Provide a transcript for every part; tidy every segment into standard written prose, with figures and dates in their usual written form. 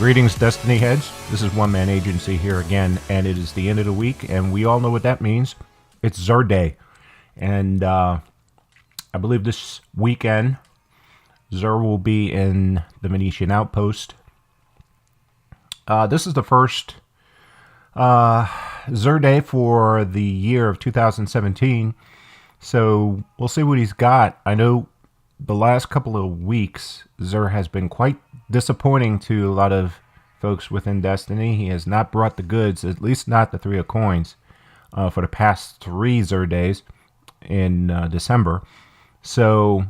Greetings, Destiny Heads. This is One Man Agency here again, and it is the end of the week, and we all know what that means. It's Xurday. And I believe this weekend, Xur will be in the Venetian Outpost. This is the first Xurday for the year of 2017, so we'll see what he's got. I know the last couple of weeks, Xur has been quite disappointing to a lot of folks within Destiny. He has not brought the goods, at least not the Three of Coins, for the past 3 Xurdays in December. So,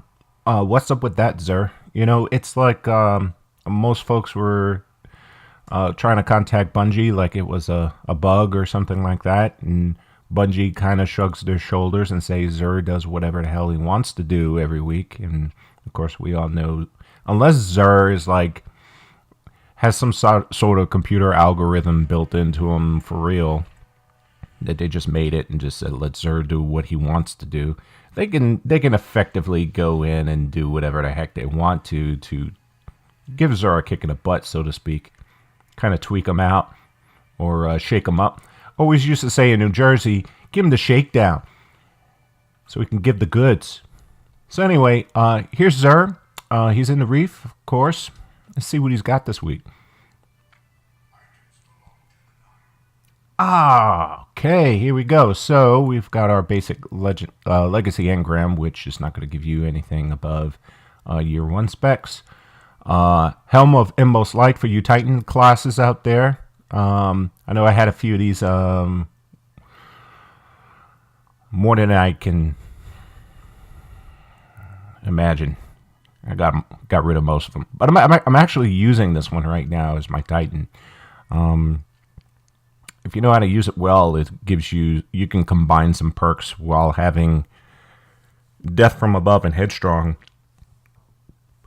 what's up with that, Xur? You know, it's like most folks were trying to contact Bungie like it was a bug or something like that, and Bungie kind of shrugs their shoulders and says Xur does whatever the hell he wants to do every week. And of course, we all know, unless Xur is like has some sort of computer algorithm built into him for real, that they just made it and just said let Xur do what he wants to do, they can effectively go in and do whatever the heck they want to give Xur a kick in the butt, so to speak, kind of tweak him out or shake him up. Always used to say in New Jersey, give him the shakedown so we can give the goods. So anyway, here's Xur. He's in the reef, of course. Let's see what he's got this week. Okay, here we go. So we've got our basic legacy engram, which is not going to give you anything above year 1 specs. Helm of Inmost Light for you Titan classes out there. I know I had a few of these, more than I can imagine. I got rid of most of them, but I'm actually using this one right now as my Titan. If you know how to use it well, it gives you can combine some perks while having Death from Above and Headstrong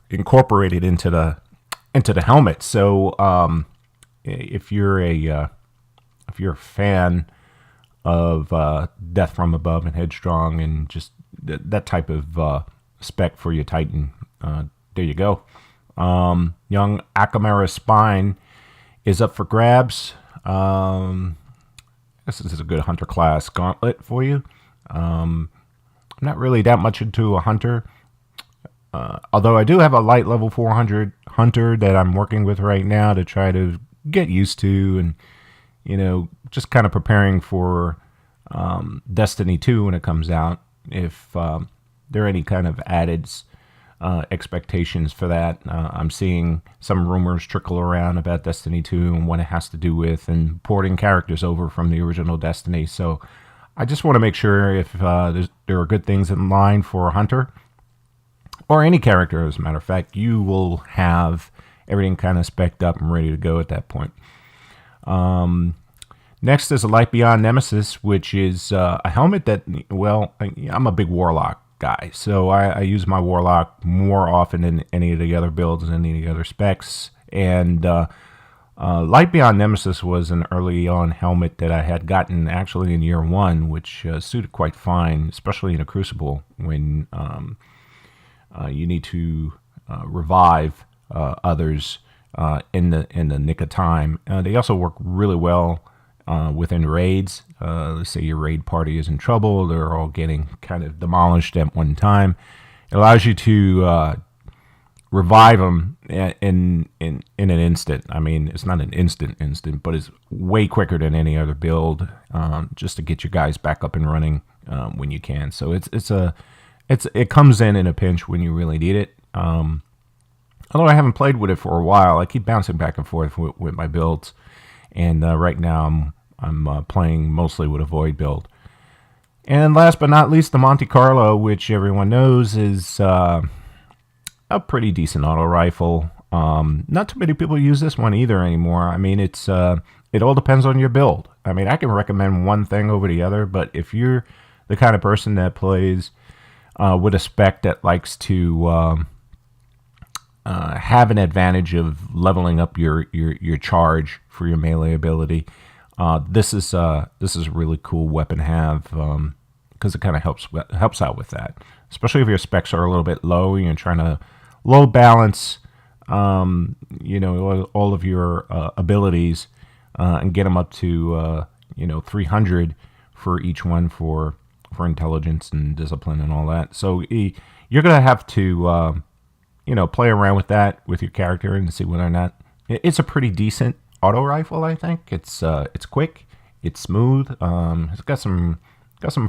incorporated into the helmet. So if you're a fan of Death from Above and Headstrong and just that type of spec for your Titan, there you go. Young Akamara Spine is up for grabs. This is a good hunter class gauntlet for you. I'm not really that much into a hunter, although I do have a light level 400 hunter that I'm working with right now to try to get used to, and you know, just kind of preparing for Destiny 2 when it comes out. If there are any kind of added expectations for that, I'm seeing some rumors trickle around about Destiny 2 and what it has to do with and porting characters over from the original Destiny. So I just want to make sure if there are good things in line for a hunter or any character, as a matter of fact, you will have everything kind of spec'd up and ready to go at that point. Next is a Light Beyond Nemesis, which is a helmet that, well, I'm a big Warlock guy, so I use my Warlock more often than any of the other builds and any of the other specs. And Light Beyond Nemesis was an early on helmet that I had gotten actually in year 1, which suited quite fine, especially in a Crucible when you need to revive others in the nick of time. They also work really well within raids. Let's say your raid party is in trouble, they're all getting kind of demolished at one time. It allows you to revive them in an instant. I mean, it's not an instant, but it's way quicker than any other build, just to get your guys back up and running when you can. So it comes in a pinch when you really need it. Although I haven't played with it for a while, I keep bouncing back and forth with my builds, and right now I'm playing mostly with a Void build. And last but not least, the Monte Carlo, which everyone knows is a pretty decent auto rifle. Not too many people use this one either anymore. I mean, it all depends on your build. I mean, I can recommend one thing over the other, but if you're the kind of person that plays with a spec that likes to have an advantage of leveling up your charge for your melee ability, this is a really cool weapon to have, because it kind of helps out with that, especially if your specs are a little bit low and you're trying to low balance you know, all of your abilities and get them up to, you know, 300 for each one for intelligence and discipline and all that. So you're going to have to, you know, play around with that with your character and see whether or not it's a pretty decent auto rifle. I think it's quick, it's smooth. It's got some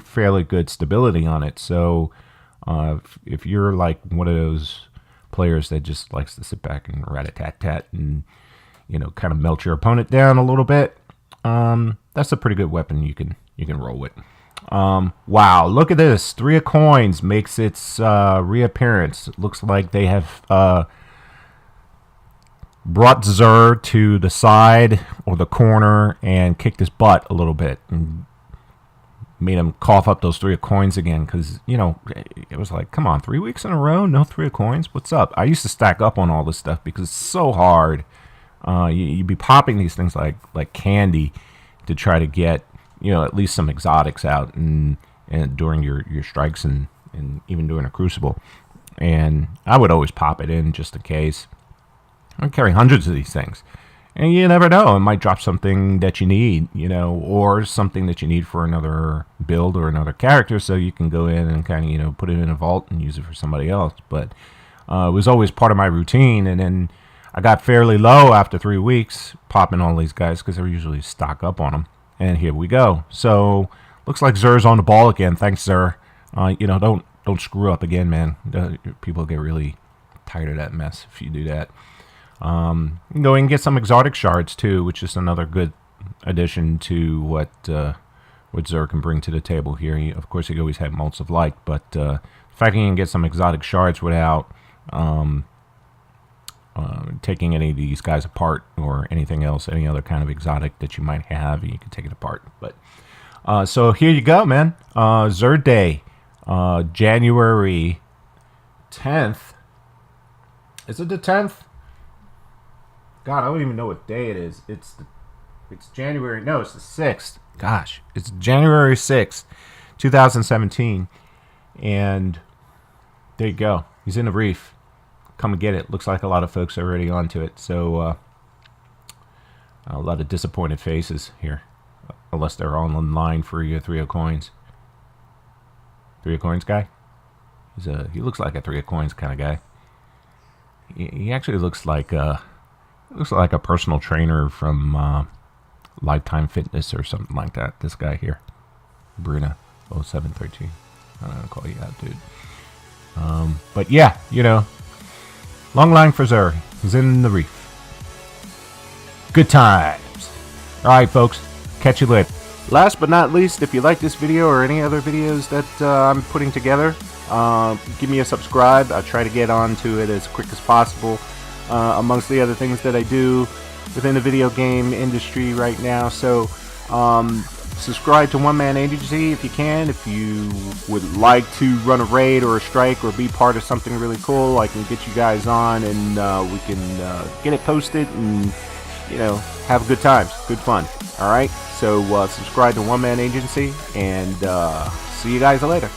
fairly good stability on it. So if you're like one of those players that just likes to sit back and rat-a-tat-tat and, you know, kind of melt your opponent down a little bit, that's a pretty good weapon you can roll with. Wow, look at this. 3 of coins makes its reappearance. It looks like they have brought Xur to the side or the corner and kicked his butt a little bit and made him cough up those 3 of coins again, because, you know, it was like, come on, 3 weeks in a row, no 3 of coins? What's up? I used to stack up on all this stuff because it's so hard. You'd be popping these things like candy to try to get, you know, at least some exotics out and during your strikes and even during a crucible. And I would always pop it in just in case. I carry hundreds of these things. And you never know, it might drop something that you need, you know, or something that you need for another build or another character, so you can go in and kind of, you know, put it in a vault and use it for somebody else. But it was always part of my routine, and then I got fairly low after 3 weeks popping all these guys because I usually stock up on them. And here we go. So looks like Xur's on the ball again. Thanks, Xur. You know, don't screw up again, man. People get really tired of that mess if you do that. You can go and get some exotic shards too, which is another good addition to what Xur can bring to the table here. Of course, he always had Motes of Light, but the fact that you can get some exotic shards without taking any of these guys apart or anything else, any other kind of exotic that you might have, you can take it apart. But so here you go, man. Xurday, January 10th. Is it the 10th? God, I don't even know what day it is. It's January. No, it's the 6th. Gosh, it's January 6th, 2017. And there you go. He's in the reef. Come and get it. Looks like a lot of folks are already onto it. So a lot of disappointed faces here, unless they're all in line for your 3 of coins. 3 of coins guy. He looks like a 3 of coins kind of guy. He actually looks like a personal trainer from Lifetime Fitness or something like that. This guy here, Bruna 0713. I'm gonna call you out, dude. But yeah, you know, long line for Xur. He's in the reef. Good times. All right, folks. Catch you later. Last but not least, if you like this video or any other videos that I'm putting together, give me a subscribe. I try to get onto it as quick as possible. Amongst the other things that I do within the video game industry right now. So subscribe to One Man Agency if you can. If you would like to run a raid or a strike or be part of something really cool, I can get you guys on and we can get it posted and, you know, have good times, good fun. All right, so subscribe to One Man Agency and see you guys later.